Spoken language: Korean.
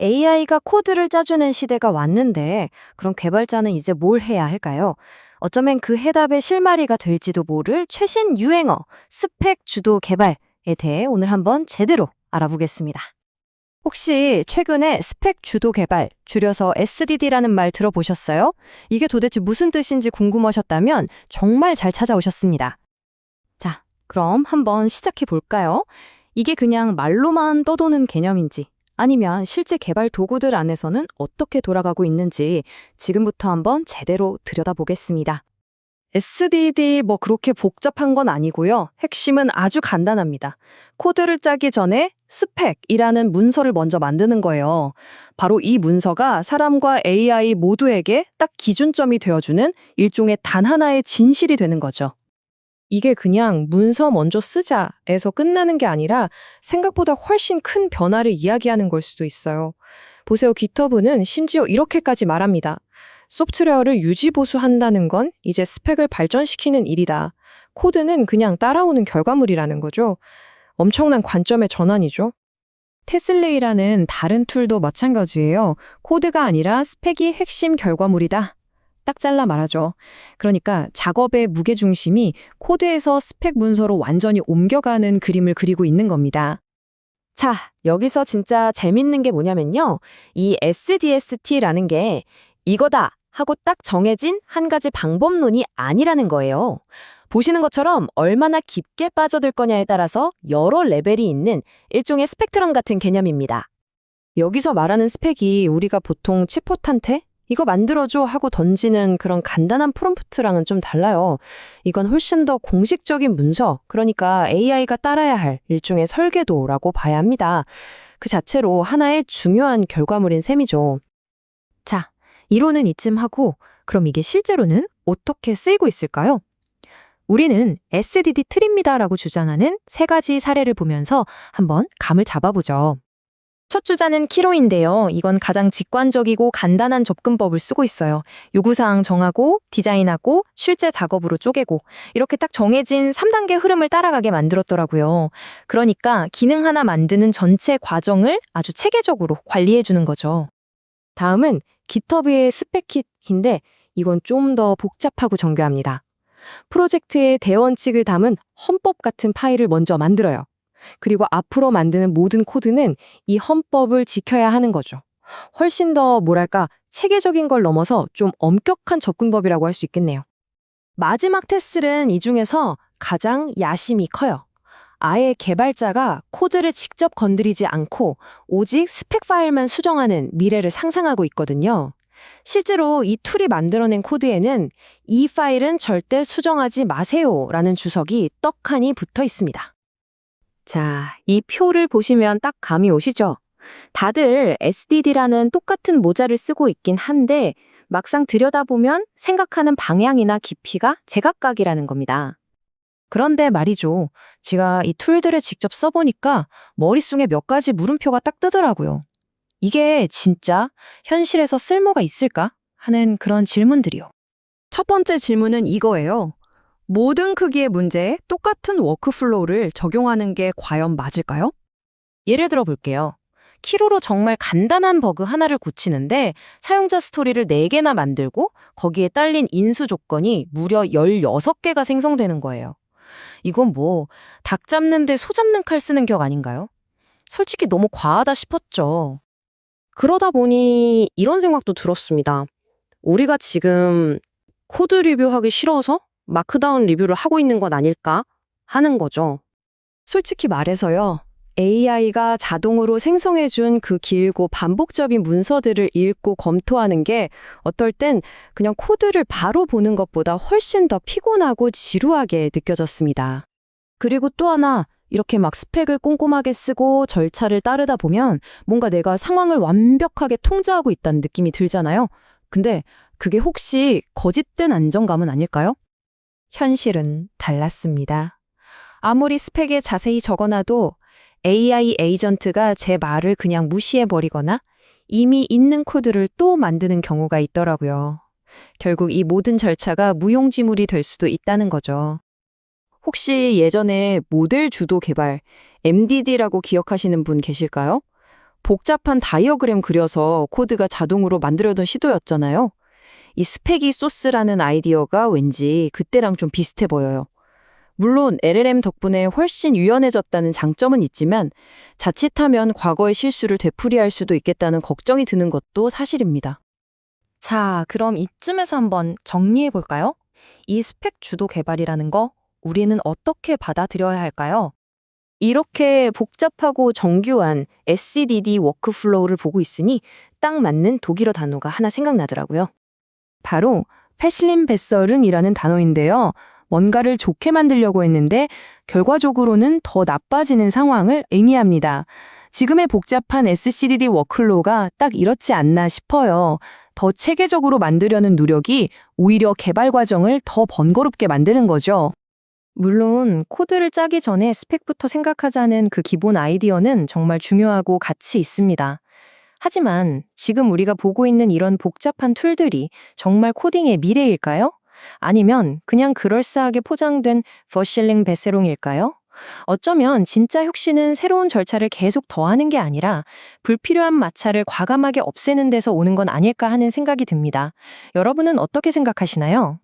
AI가 코드를 짜주는 시대가 왔는데, 그럼 개발자는 이제 뭘 해야 할까요? 어쩌면 그 해답의 실마리가 될지도 모를 최신 유행어, 스펙 주도 개발에 대해 오늘 한번 제대로 알아보겠습니다. 혹시 최근에 스펙 주도 개발, 줄여서 SDD라는 말 들어보셨어요? 이게 도대체 무슨 뜻인지 궁금하셨다면 정말 잘 찾아오셨습니다. 자, 그럼 한번 시작해 볼까요? 이게 그냥 말로만 떠도는 개념인지, 아니면 실제 개발 도구들 안에서는 어떻게 돌아가고 있는지 지금부터 한번 제대로 들여다보겠습니다. SDD 그렇게 복잡한 건 아니고요. 핵심은 아주 간단합니다. 코드를 짜기 전에 스펙이라는 문서를 먼저 만드는 거예요. 바로 이 문서가 사람과 AI 모두에게 딱 기준점이 되어주는 일종의 단 하나의 진실이 되는 거죠. 이게 그냥 문서 먼저 쓰자에서 끝나는 게 아니라 생각보다 훨씬 큰 변화를 이야기하는 걸 수도 있어요. 보세요, GitHub는 심지어 이렇게까지 말합니다. 소프트웨어를 유지보수한다는 건 이제 스펙을 발전시키는 일이다. 코드는 그냥 따라오는 결과물이라는 거죠. 엄청난 관점의 전환이죠. 테슬레이라는 다른 툴도 마찬가지예요. 코드가 아니라 스펙이 핵심 결과물이다. 딱 잘라 말하죠. 그러니까 작업의 무게중심이 코드에서 스펙 문서로 완전히 옮겨가는 그림을 그리고 있는 겁니다. 자, 여기서 진짜 재밌는 게 뭐냐면요. 이 SDST라는 게 이거다 하고 딱 정해진 한 가지 방법론이 아니라는 거예요. 보시는 것처럼 얼마나 깊게 빠져들 거냐에 따라서 여러 레벨이 있는 일종의 스펙트럼 같은 개념입니다. 여기서 말하는 스펙이 우리가 보통 치포탄테? 이거 만들어줘 하고 던지는 그런 간단한 프롬프트랑은 좀 달라요. 이건 훨씬 더 공식적인 문서, 그러니까 AI가 따라야 할 일종의 설계도라고 봐야 합니다. 그 자체로 하나의 중요한 결과물인 셈이죠. 자, 이론은 이쯤 하고 그럼 이게 실제로는 어떻게 쓰이고 있을까요? 우리는 SDD 틀입니다라고 주장하는 세 가지 사례를 보면서 한번 감을 잡아보죠. 첫 주자는 키로인데요. 이건 가장 직관적이고 간단한 접근법을 쓰고 있어요. 요구사항 정하고, 디자인하고, 실제 작업으로 쪼개고 이렇게 딱 정해진 3단계 흐름을 따라가게 만들었더라고요. 그러니까 기능 하나 만드는 전체 과정을 아주 체계적으로 관리해주는 거죠. 다음은 GitHub의 스펙킷인데 이건 좀 더 복잡하고 정교합니다. 프로젝트의 대원칙을 담은 헌법 같은 파일을 먼저 만들어요. 그리고 앞으로 만드는 모든 코드는 이 헌법을 지켜야 하는 거죠. 훨씬 더 체계적인 걸 넘어서 좀 엄격한 접근법이라고 할 수 있겠네요. 마지막 테슬은 이 중에서 가장 야심이 커요. 아예 개발자가 코드를 직접 건드리지 않고 오직 스펙 파일만 수정하는 미래를 상상하고 있거든요. 실제로 이 툴이 만들어낸 코드에는 이 파일은 절대 수정하지 마세요라는 주석이 떡하니 붙어 있습니다. 자, 이 표를 보시면 딱 감이 오시죠? 다들 SDD라는 똑같은 모자를 쓰고 있긴 한데 막상 들여다보면 생각하는 방향이나 깊이가 제각각이라는 겁니다. 그런데 말이죠. 제가 이 툴들을 직접 써보니까 머릿속에 몇 가지 물음표가 딱 뜨더라고요. 이게 진짜 현실에서 쓸모가 있을까? 하는 그런 질문들이요. 첫 번째 질문은 이거예요. 모든 크기의 문제에 똑같은 워크플로우를 적용하는 게 과연 맞을까요? 예를 들어 볼게요. 키로로 정말 간단한 버그 하나를 고치는데 사용자 스토리를 4개나 만들고 거기에 딸린 인수 조건이 무려 16개가 생성되는 거예요. 이건 닭 잡는데 소 잡는 칼 쓰는 격 아닌가요? 솔직히 너무 과하다 싶었죠. 그러다 보니 이런 생각도 들었습니다. 우리가 지금 코드 리뷰하기 싫어서 마크다운 리뷰를 하고 있는 건 아닐까 하는 거죠. 솔직히 말해서요. AI가 자동으로 생성해준 그 길고 반복적인 문서들을 읽고 검토하는 게 어떨 땐 그냥 코드를 바로 보는 것보다 훨씬 더 피곤하고 지루하게 느껴졌습니다. 그리고 또 하나, 이렇게 스펙을 꼼꼼하게 쓰고 절차를 따르다 보면 뭔가 내가 상황을 완벽하게 통제하고 있다는 느낌이 들잖아요. 근데 그게 혹시 거짓된 안정감은 아닐까요? 현실은 달랐습니다. 아무리 스펙에 자세히 적어놔도 AI 에이전트가 제 말을 그냥 무시해버리거나 이미 있는 코드를 또 만드는 경우가 있더라고요. 결국 이 모든 절차가 무용지물이 될 수도 있다는 거죠. 혹시 예전에 모델 주도 개발, MDD라고 기억하시는 분 계실까요? 복잡한 다이어그램 그려서 코드가 자동으로 만들어둔 시도였잖아요. 이 스패기 소스라는 아이디어가 왠지 그때랑 좀 비슷해 보여요. 물론 LLM 덕분에 훨씬 유연해졌다는 장점은 있지만 자칫하면 과거의 실수를 되풀이할 수도 있겠다는 걱정이 드는 것도 사실입니다. 자, 그럼 이쯤에서 한번 정리해 볼까요? 이 스펙 주도 개발이라는 거 우리는 어떻게 받아들여야 할까요? 이렇게 복잡하고 정교한 SCDD 워크플로우를 보고 있으니 딱 맞는 독일어 단어가 하나 생각나더라고요. 바로 패실린베서른이라는 단어인데요. 뭔가를 좋게 만들려고 했는데 결과적으로는 더 나빠지는 상황을 의미합니다. 지금의 복잡한 SCDD 워크플로우가 딱 이렇지 않나 싶어요. 더 체계적으로 만들려는 노력이 오히려 개발 과정을 더 번거롭게 만드는 거죠. 물론 코드를 짜기 전에 스펙부터 생각하자는 그 기본 아이디어는 정말 중요하고 가치 있습니다. 하지만 지금 우리가 보고 있는 이런 복잡한 툴들이 정말 코딩의 미래일까요? 아니면 그냥 그럴싸하게 포장된 버실링 베세롱일까요? 어쩌면 진짜 혁신은 새로운 절차를 계속 더하는 게 아니라 불필요한 마찰을 과감하게 없애는 데서 오는 건 아닐까 하는 생각이 듭니다. 여러분은 어떻게 생각하시나요?